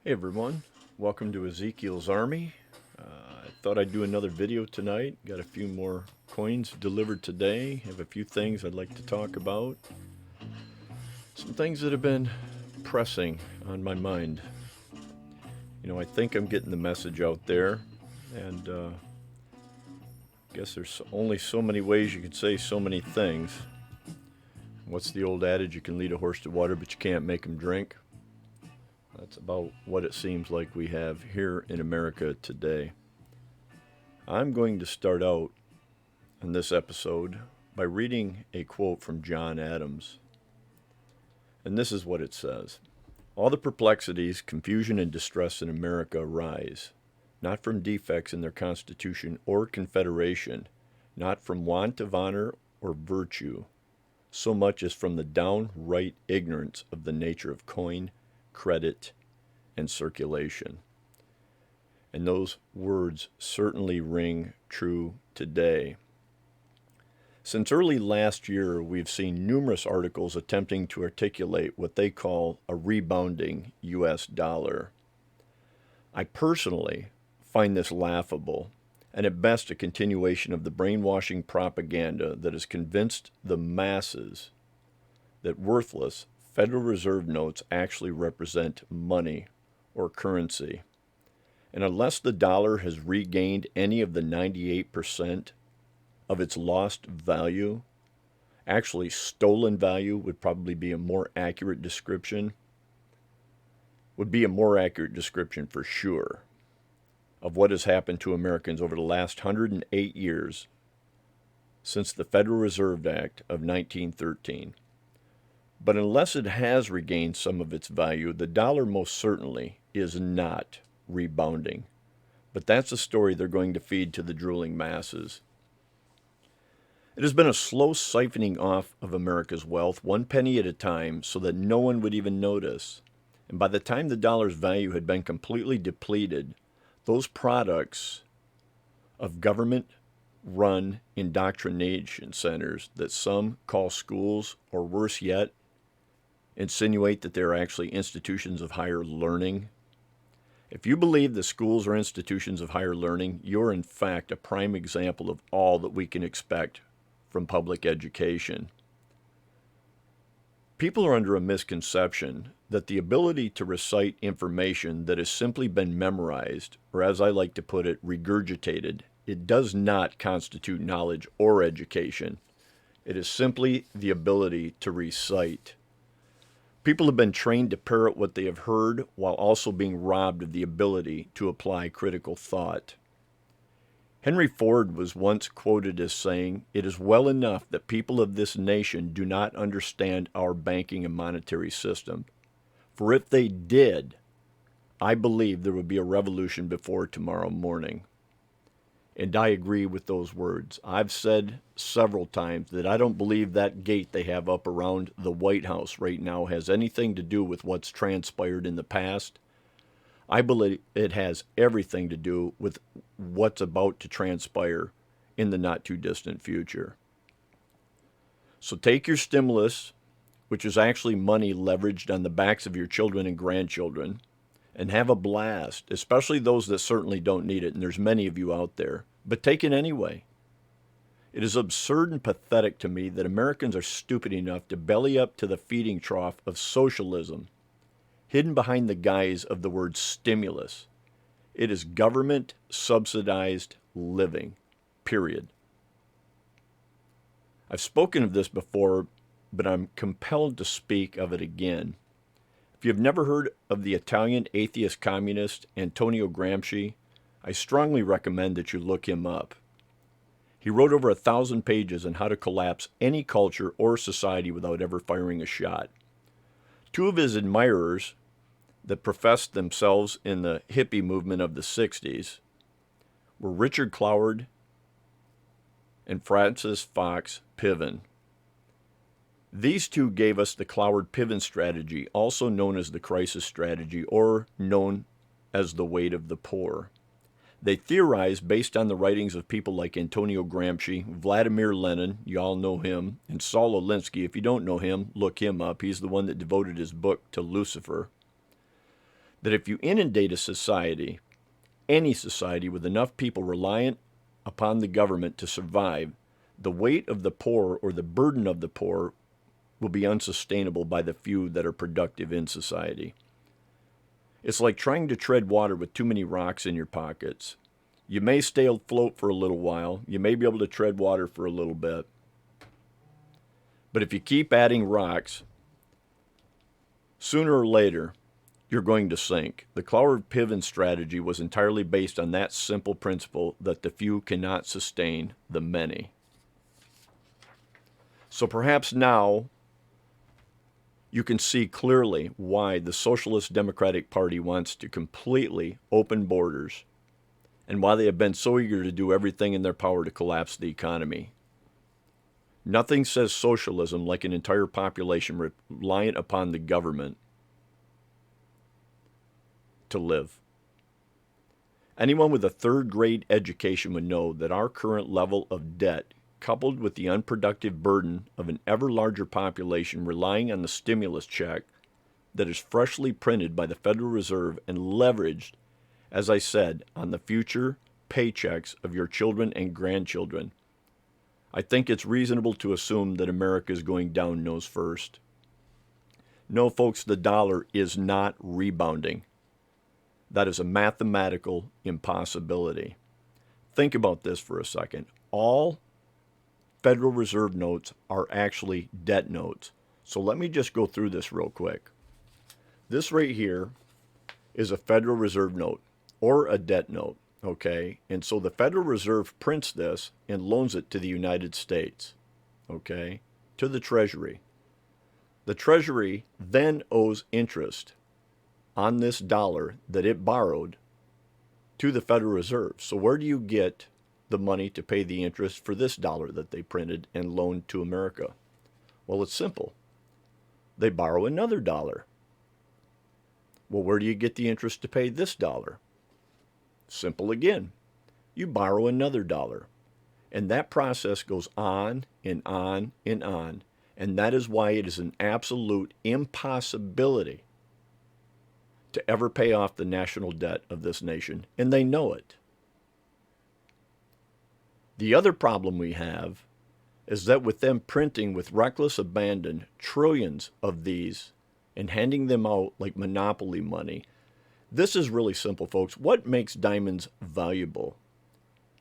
Hey everyone, welcome to Ezekiel's Army. I thought I'd do another video tonight. Got a few more coins delivered today. Have a few things I'd like to talk about. Some things that have been pressing on my mind. I think I'm getting the message out there, and I guess there's only so many ways you can say so many things. What's the old adage? You can lead a horse to water, but you can't make him drink. That's about what it seems like we have here in America today. I'm going to start out in this episode by reading a quote from John Adams. And this is what it says. All the perplexities, confusion, and distress in America arise, not from defects in their Constitution or Confederation, not from want of honor or virtue, so much as from the downright ignorance of the nature of coin, credit, and circulation. And those words certainly ring true today. Since early last year, we've seen numerous articles attempting to articulate what they call a rebounding U.S. dollar. I personally find this laughable, and at best a continuation of the brainwashing propaganda that has convinced the masses that worthless Federal Reserve notes actually represent money or currency. And unless the dollar has regained any of the 98% of its lost value, actually stolen value would probably be a more accurate description, for sure of what has happened to Americans over the last 108 years since the Federal Reserve Act of 1913. But unless it has regained some of its value, the dollar most certainly is not rebounding. But that's a story they're going to feed to the drooling masses. It has been a slow siphoning off of America's wealth, one penny at a time, so that no one would even notice. And by the time the dollar's value had been completely depleted, those products of government-run indoctrination centers that some call schools, or worse yet, insinuate that they're actually institutions of higher learning. If you believe that schools are institutions of higher learning, you're in fact a prime example of all that we can expect from public education. People are under a misconception that the ability to recite information that has simply been memorized, or as I like to put it, regurgitated, it does not constitute knowledge or education. It is simply the ability to recite. People have been trained to parrot what they have heard while also being robbed of the ability to apply critical thought. Henry Ford was once quoted as saying, "It is well enough that people of this nation do not understand our banking and monetary system. For if they did, I believe there would be a revolution before tomorrow morning." And I agree with those words. I've said several times that I don't believe that gate they have up around the White House right now has anything to do with what's transpired in the past. I believe it has everything to do with what's about to transpire in the not-too-distant future. So take your stimulus, which is actually money leveraged on the backs of your children and grandchildren, and have a blast, especially those that certainly don't need it, and there's many of you out there, but take it anyway. It is absurd and pathetic to me that Americans are stupid enough to belly up to the feeding trough of socialism, hidden behind the guise of the word stimulus. It is government-subsidized living, period. I've spoken of this before, but I'm compelled to speak of it again. If you've never heard of the Italian atheist communist Antonio Gramsci, I strongly recommend that you look him up. He wrote over 1,000 pages on how to collapse any culture or society without ever firing a shot. Two of his admirers that professed themselves in the hippie movement of the 60s were Richard Cloward and Francis Fox Piven. These two gave us the Cloward-Piven strategy, also known as the crisis strategy, or known as the weight of the poor. They theorized based on the writings of people like Antonio Gramsci, Vladimir Lenin, you all know him, and Saul Alinsky. If you don't know him, look him up. He's the one that devoted his book to Lucifer. that if you inundate a society, any society, with enough people reliant upon the government to survive, the weight of the poor or the burden of the poor will be unsustainable by the few that are productive in society. It's like trying to tread water with too many rocks in your pockets. You may stay afloat for a little while. You may be able to tread water for a little bit. But if you keep adding rocks, sooner or later, you're going to sink. The Cloward-Piven strategy was entirely based on that simple principle that the few cannot sustain the many. So perhaps now you can see clearly why the Socialist Democratic Party wants to completely open borders and why they have been so eager to do everything in their power to collapse the economy. Nothing says socialism like an entire population reliant upon the government to live. Anyone with a third-grade education would know that our current level of debt, coupled with the unproductive burden of an ever larger population relying on the stimulus check that is freshly printed by the Federal Reserve and leveraged, as I said, on the future paychecks of your children and grandchildren, I think it's reasonable to assume that America is going down nose first. No, folks, the dollar is not rebounding. That is a mathematical impossibility. Think about this for a second. All Federal Reserve notes are actually debt notes. So let me just go through this real quick. This right here is a Federal Reserve note or a debt note, okay? And so the Federal Reserve prints this and loans it to the United States, okay, to the Treasury. The Treasury then owes interest on this dollar that it borrowed to the Federal Reserve. So where do you get the money to pay the interest for this dollar that they printed and loaned to America? Well, it's simple. They borrow another dollar. Well, where do you get the interest to pay this dollar? Simple again. You borrow another dollar. And that process goes on and on and on. And that is why it is an absolute impossibility to ever pay off the national debt of this nation. And they know it. The other problem we have is that with them printing with reckless abandon trillions of these and handing them out like monopoly money, this is really simple, folks. What makes diamonds valuable?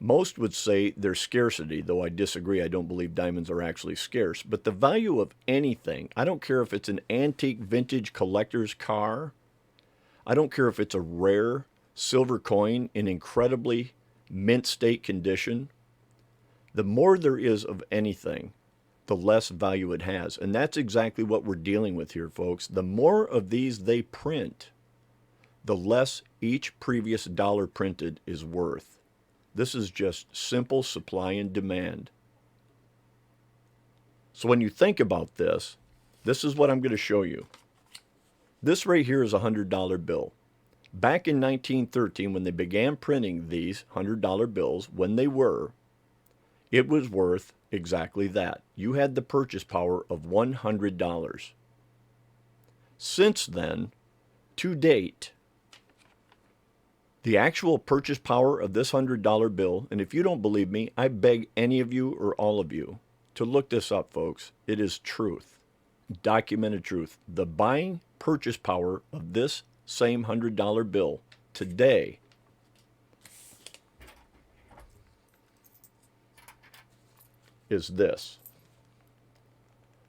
Most would say their scarcity, though I disagree. I don't believe diamonds are actually scarce. But the value of anything, I don't care if it's an antique vintage collector's car, I don't care if it's a rare silver coin in incredibly mint state condition, the more there is of anything, the less value it has. And that's exactly what we're dealing with here, folks. The more of these they print, the less each previous dollar printed is worth. This is just simple supply and demand. So when you think about this, this is what I'm going to show you. This right here is a $100 bill. Back in 1913, when they began printing these $100 bills, it was worth exactly that. You had the purchase power of $100. Since then, to date, the actual purchase power of this $100 bill, and if you don't believe me, I beg any of you or all of you to look this up, folks. It is truth, documented truth. The buying purchase power of this same $100 bill today is this: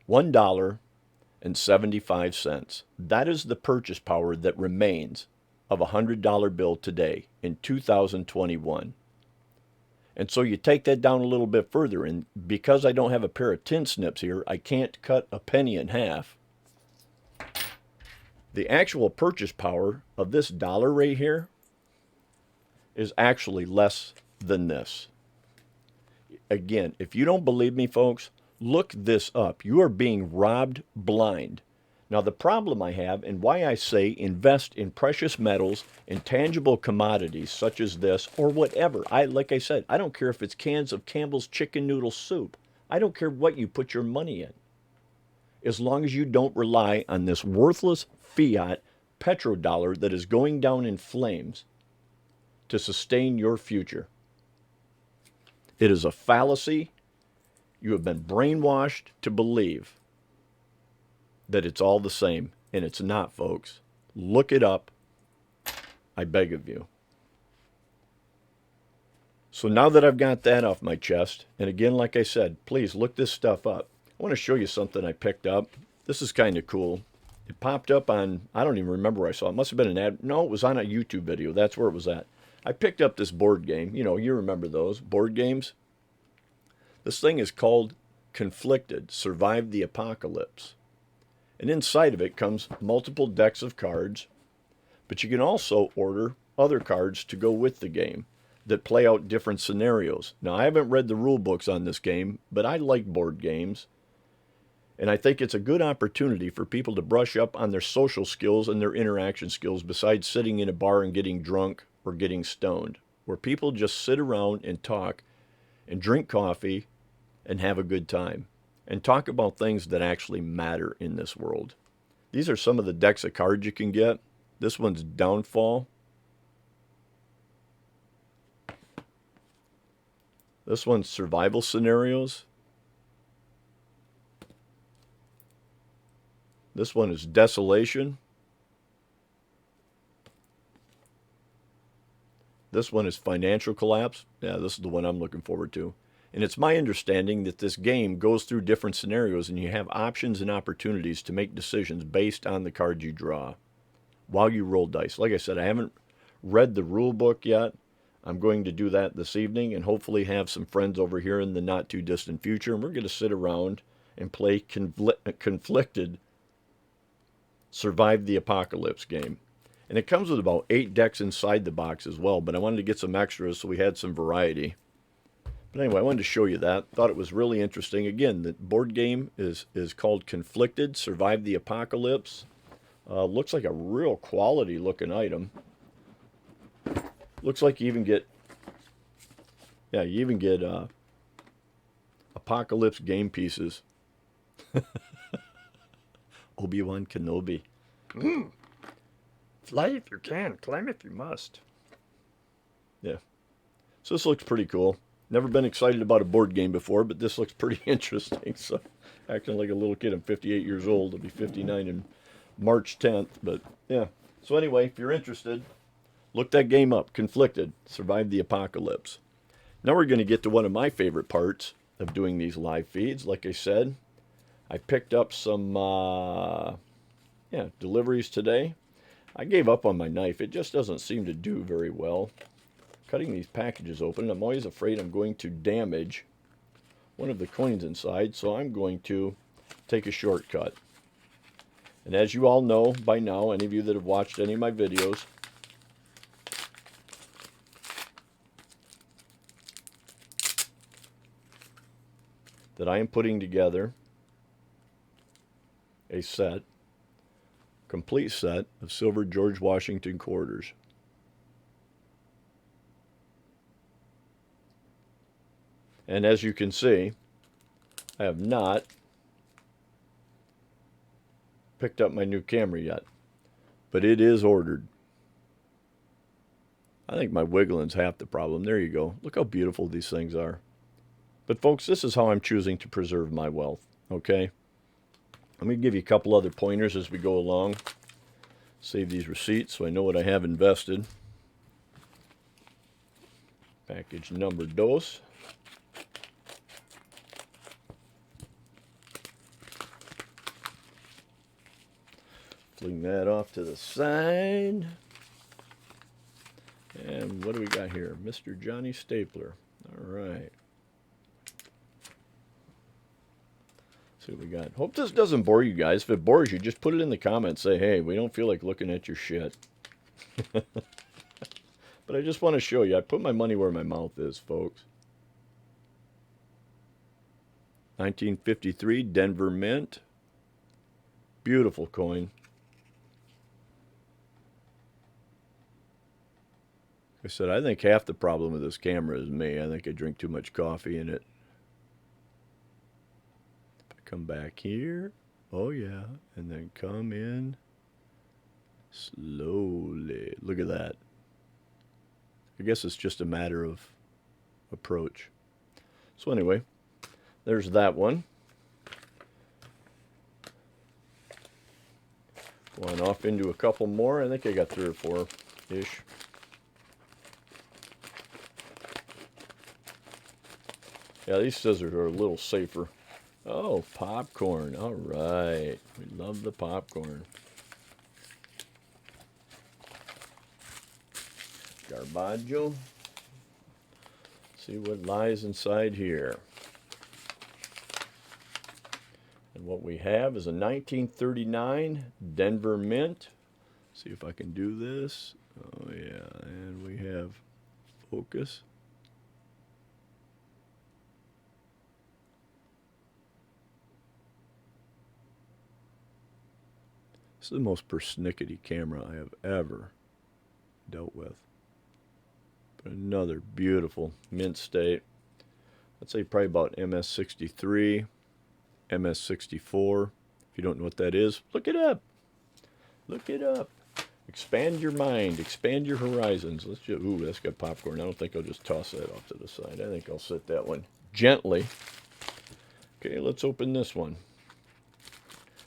$1.75. That is the purchase power that remains of a $100 bill today in 2021. And so you take that down a little bit further, and because I don't have a pair of tin snips here, I can't cut a penny in half. The actual purchase power of this dollar right here is actually less than this. Again, if you don't believe me, folks, look this up. You are being robbed blind. Now, the problem I have, and why I say invest in precious metals and tangible commodities such as this or whatever. Like I said, I don't care if it's cans of Campbell's chicken noodle soup. I don't care what you put your money in, as long as you don't rely on this worthless fiat petrodollar that is going down in flames to sustain your future. It is a fallacy. You have been brainwashed to believe that it's all the same, and it's not, folks. Look it up, I beg of you. So now that I've got that off my chest, and again, like I said, please look this stuff up. I want to show you something I picked up. This is kind of cool. It popped up on, I don't even remember where I saw it. It must have been an ad. No, it was on a YouTube video. That's where it was at. I picked up this board game. You know, you remember those board games. This thing is called Conflicted, Survive the Apocalypse. And inside of it comes multiple decks of cards, but you can also order other cards to go with the game that play out different scenarios. Now, I haven't read the rule books on this game, but I like board games. And I think it's a good opportunity for people to brush up on their social skills and their interaction skills besides sitting in a bar and getting drunk or getting stoned, where people just sit around and talk and drink coffee and have a good time and talk about things that actually matter in this world. These are some of the decks of cards you can get. This one's Downfall. This one's Survival Scenarios. This one is Desolation. This one is Financial Collapse. Yeah, this is the one I'm looking forward to. And it's my understanding that this game goes through different scenarios and you have options and opportunities to make decisions based on the cards you draw while you roll dice. Like I said, I haven't read the rule book yet. I'm going to do that this evening and hopefully have some friends over here in the not too distant future. And we're going to sit around and play Conflicted Survive the Apocalypse game. And it comes with about 8 decks inside the box as well, but I wanted to get some extras so we had some variety. But anyway, I wanted to show you that. Thought it was really interesting. Again, the board game is called Conflicted, Survive the Apocalypse. Looks like a real quality looking item. Looks like you even get, yeah, you even get Apocalypse game pieces. Obi-Wan Kenobi. Fly if you can, climb if you must. Yeah. So this looks pretty cool. Never been excited about a board game before, but this looks pretty interesting. So, acting like a little kid. I'm 58 years old. I'll be 59 in March 10th. But, yeah. So, anyway, if you're interested, look that game up. Conflicted. Survive the Apocalypse. Now we're going to get to one of my favorite parts of doing these live feeds. Like I said, I picked up some deliveries today. I gave up on my knife. It just doesn't seem to do very well. Cutting these packages open, I'm always afraid I'm going to damage one of the coins inside, so I'm going to take a shortcut. And as you all know by now, any of you that have watched any of my videos, that I am putting together a set, complete set of silver George Washington quarters. And as you can see, I have not picked up my new camera yet, but it is ordered. I think my wiggling's half the problem. There you go. Look how beautiful these things are. But folks, this is how I'm choosing to preserve my wealth, okay? Let me give you a couple other pointers as we go along. Save these receipts so I know what I have invested. Package number dos. Fling that off to the side. And what do we got here? Mr. Johnny Stapler. All right. See what we got. Hope this doesn't bore you guys. If it bores you, just put it in the comments. Say, hey, we don't feel like looking at your shit. But I just want to show you. I put my money where my mouth is, folks. 1953 Denver Mint. Beautiful coin. I said, I think half the problem with this camera is me. I think I drink too much coffee in it. If I come back here, oh yeah, and then come in Slowly. Look at that. I guess it's just a matter of approach. So anyway, there's that one. Going off into a couple more. I think I got 3 or 4-ish. Yeah, these scissors are a little safer. Oh, popcorn. All right. We love the popcorn. Garbaggio. See what lies inside here. And what we have is a 1939 Denver Mint. See if I can do this. Oh yeah, and we have focus. This is the most persnickety camera I have ever dealt with. But another beautiful mint state. I'd say probably about MS63, MS64. If you don't know what that is, look it up. Look it up. Expand your mind. Expand your horizons. Let's just, ooh, that's got popcorn. I don't think I'll just toss that off to the side. I think I'll set that one gently. Okay, let's open this one.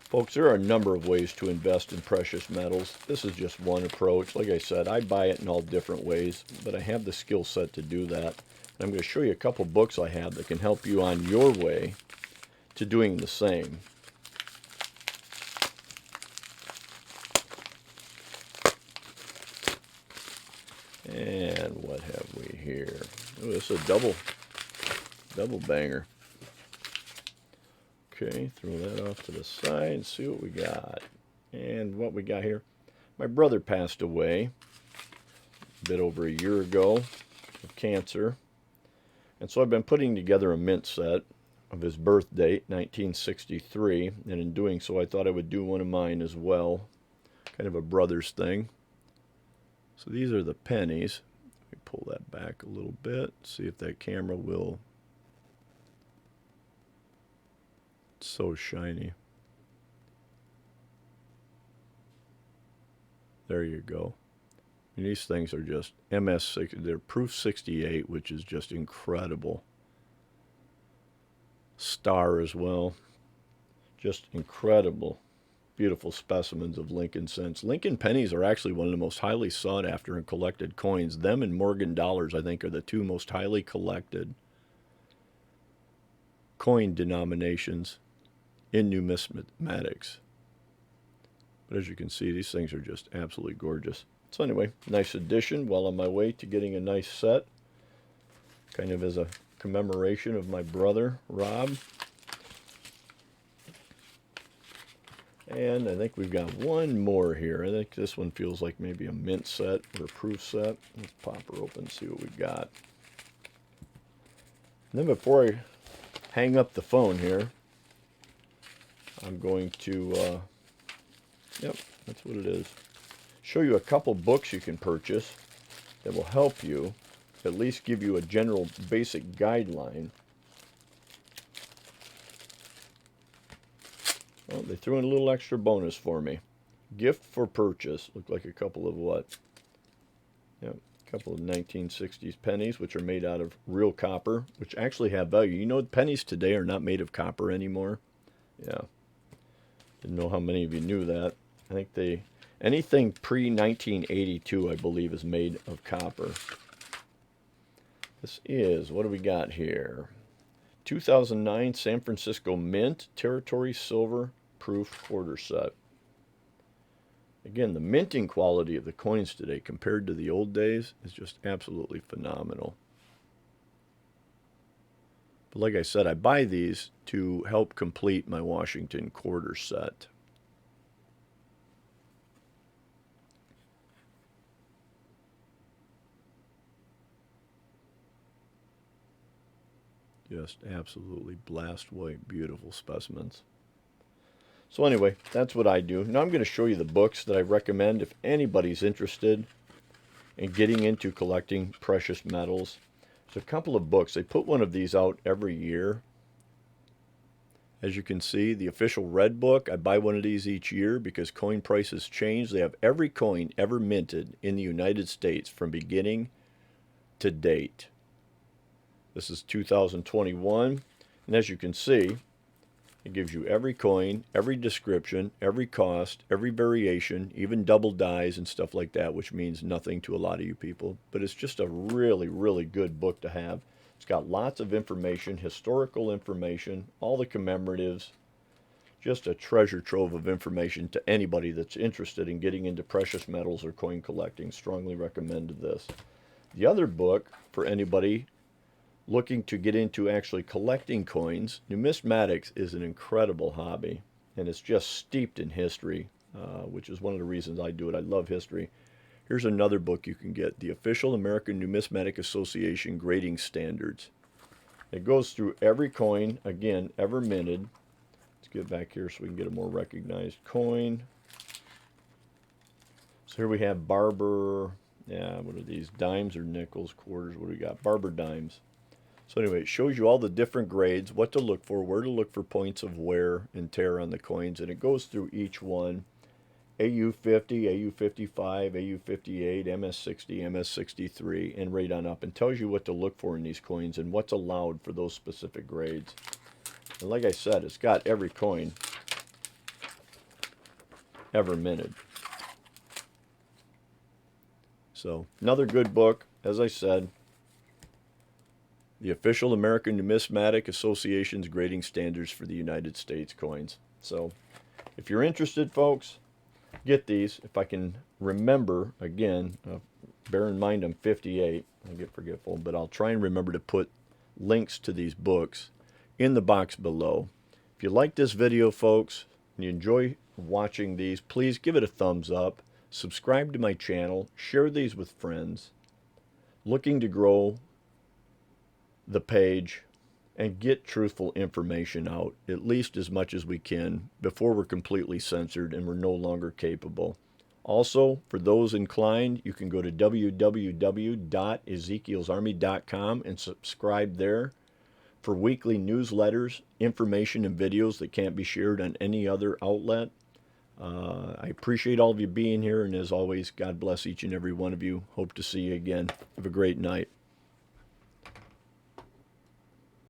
Folks, there are a number of ways to invest in precious metals. This is just one approach. Like I said, I buy it in all different ways, but I have the skill set to do that. I'm going to show you a couple books I have that can help you on your way to doing the same. And what have we here? Oh, this is a double banger. Okay, throw that off to the side and see what we got. And what we got here. My brother passed away a bit over a year ago of cancer. And so I've been putting together a mint set of his birth date, 1963. And in doing so, I thought I would do one of mine as well. Kind of a brother's thing. So these are the pennies. Let me pull that back a little bit. See if that camera will. It's so shiny. There you go. And these things are just MS6. They're proof 68, which is just incredible. Star as well. Just incredible. Beautiful specimens of Lincoln cents. Lincoln pennies are actually one of the most highly sought after and collected coins. Them and Morgan dollars, I think, are the 2 most highly collected coin denominations in numismatics. But as you can see, these things are just absolutely gorgeous. So anyway, nice addition while on my way to getting a nice set. Kind of as a commemoration of my brother, Rob. And I think we've got one more here. I think this one feels like maybe a mint set or a proof set. Let's pop her open and see what we got. And then before I hang up the phone here, I'm going to, yep, that's what it is. Show you a couple books you can purchase that will help you, at least give you a general basic guideline. Well, they threw in a little extra bonus for me. Gift for purchase. Look like a couple of what? Yep, a couple of 1960s pennies, which are made out of real copper, which actually have value. You know, pennies today are not made of copper anymore. Yeah. Didn't know how many of you knew that. I think anything pre-1982, I believe, is made of copper. This is, what do we got here? 2009 San Francisco Mint Territory Silver Proof Quarter Set. Again, the minting quality of the coins today compared to the old days is just absolutely phenomenal. But like I said, I buy these to help complete my Washington quarter set. Just absolutely blast white, beautiful specimens. So anyway, that's what I do. Now I'm going to show you the books that I recommend if anybody's interested in getting into collecting precious metals. There's a couple of books. They put one of these out every year. As you can see, the official red book, I buy one of these each year because coin prices change. They have every coin ever minted in the United States from beginning to date. This is 2021, and as you can see, it gives you every coin, every description, every cost, every variation, even double dies and stuff like that, which means nothing to a lot of you people. But it's just a really, really good book to have. It's got lots of information, historical information, all the commemoratives, just a treasure trove of information to anybody that's interested in getting into precious metals or coin collecting. Strongly recommend this. The other book for anybody looking to get into actually collecting coins, numismatics is an incredible hobby, and it's just steeped in history, which is one of the reasons I do it. I love history. Here's another book you can get, the Official American Numismatic Association Grading Standards. It goes through every coin, again, ever minted. Let's get back here so we can get a more recognized coin. So here we have Barber, what are these, dimes or nickels, quarters, what do we got? Barber dimes. So anyway, it shows you all the different grades, what to look for, where to look for points of wear and tear on the coins, and it goes through each one. AU50, AU55, AU58, MS60, MS63, and right on up, and tells you what to look for in these coins and what's allowed for those specific grades. And like I said, it's got every coin ever minted. So another good book, as I said, the Official American Numismatic Association's Grading Standards for the United States Coins. So if you're interested, folks, get these. If I can remember, again, bear in mind I'm 58, I get forgetful, but I'll try and remember to put links to these books in the box below. If you like this video, folks, and you enjoy watching these, please give it a thumbs up, subscribe to my channel, share these with friends looking to grow the page and get truthful information out, at least as much as we can, before we're completely censored and we're no longer capable. Also, for those inclined, you can go to www.ezekielsarmy.com and subscribe there for weekly newsletters, information, and videos that can't be shared on any other outlet. I appreciate all of you being here, and as always, God bless each and every one of you. Hope to see you again. Have a great night.